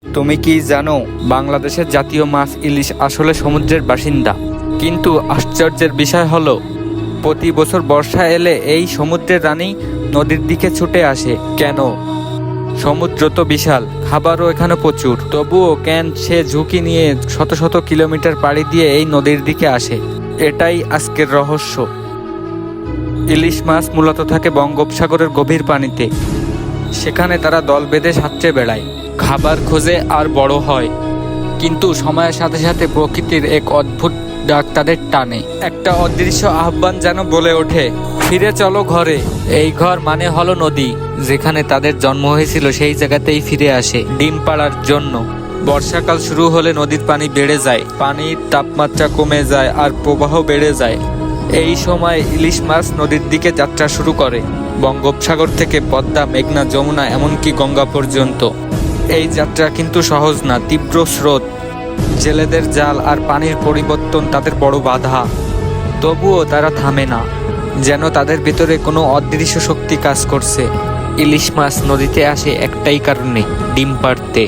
তুমি কি জানো বাংলাদেশের জাতীয় মাছ ইলিশ আসলে সমুদ্রের বাসিন্দা? কিন্তু আশ্চর্যের বিষয় হলো প্রতি বছর বর্ষা এলে এই সমুদ্রের রানী নদীর দিকে ছুটে আসে কেন? সমুদ্র তো বিশাল, খাবারও এখানে প্রচুর, তবুও কেন সে ঝুঁকি নিয়ে শত শত কিলোমিটার পাড়ি দিয়ে এই নদীর দিকে আসে? এটাই আজকের রহস্য। ইলিশ মাছ মূলত থাকে বঙ্গোপসাগরের গভীর পানিতে। সেখানে তারা দল বেঁধে সাঁতরে বেড়ায়, খাবার খোঁজে আর বড় হয়। কিন্তু সময়ের সাথে সাথে প্রকৃতির এক অদ্ভুত ডাক তাদের টানে, একটা অদৃশ্য আহ্বান যেন বলে ওঠে, ফিরে চলো ঘরে। এই ঘর মানে হলো নদী। যেখানে তাদের জন্ম হয়েছিল সেই জায়গাতেই ফিরে আসে ডিম পাড়ার জন্য। বর্ষাকাল শুরু হলে নদীর পানি বেড়ে যায়, পানির তাপমাত্রা কমে যায় আর প্রবাহ বেড়ে যায়। এই সময় ইলিশ মাছ নদীর দিকে যাত্রা শুরু করে, বঙ্গোপসাগর থেকে পদ্মা, মেঘনা, যমুনা, এমনকি গঙ্গা পর্যন্ত। এই যাত্রা কিন্তু সহজ না, তীব্র স্রোত, জেলেদের জাল আর পানির পরিবর্তন তাদের বড় বাধা। তবুও তারা থামে না, যেন তাদের ভিতরে কোনো অদৃশ্য শক্তি কাজ করছে। ইলিশ মাছ নদীতে আসে একটাই কারণে, ডিম পাড়তে।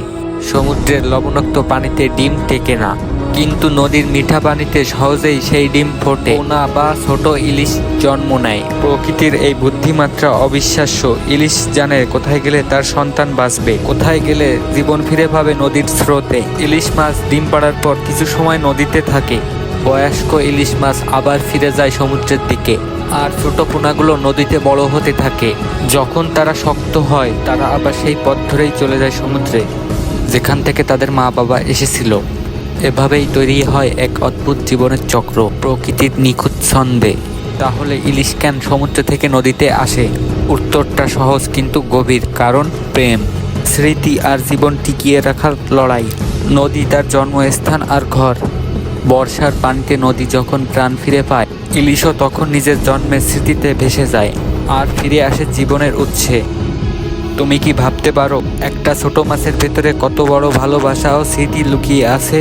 সমুদ্রের লবণাক্ত পানিতে ডিম টেকে না, কিন্তু নদীর মিঠা পানিতে সহজেই সেই ডিম ফোটে, পোনা বা ছোট ইলিশ জন্ম নেয়। প্রকৃতির এই বুদ্ধিমাত্রা অবিশ্বাস্য। ইলিশ জানে কোথায় গেলে তার সন্তান বাঁচবে, কোথায় গেলে জীবন ফিরে পাবে নদীর স্রোতে। ইলিশ মাছ ডিম পাড়ার পর কিছু সময় নদীতে থাকে। বয়স্ক ইলিশ মাছ আবার ফিরে যায় সমুদ্রের দিকে, আর ছোট পোনাগুলো নদীতে বড় হতে থাকে। যখন তারা শক্ত হয়, তারা আবার সেই পথ ধরেই চলে যায় সমুদ্রে, যেখান থেকে তাদের মা বাবা এসেছিল। এভাবেই তৈরি হয় এক অদ্ভুত জীবনের চক্র, প্রকৃতির নিখুঁত ছন্দে। তাহলে ইলিশ কেন সমুদ্র থেকে নদীতে আসে? উত্তরটা সহজ কিন্তু গভীর, কারণ প্রেম, স্মৃতি আর জীবন টিকিয়ে রাখার লড়াই। নদী তার জন্মস্থান আর ঘর। বর্ষার পানিতে নদী যখন প্রাণ ফিরে পায়, ইলিশও তখন নিজের জন্মের স্মৃতিতে ভেসে যায় আর ফিরে আসে জীবনের উৎসে। তুমি কি ভাবতে পারো একটা ছোট মাছের ভেতরে কত বড় ভালোবাসা ও স্মৃতি লুকিয়ে আছে?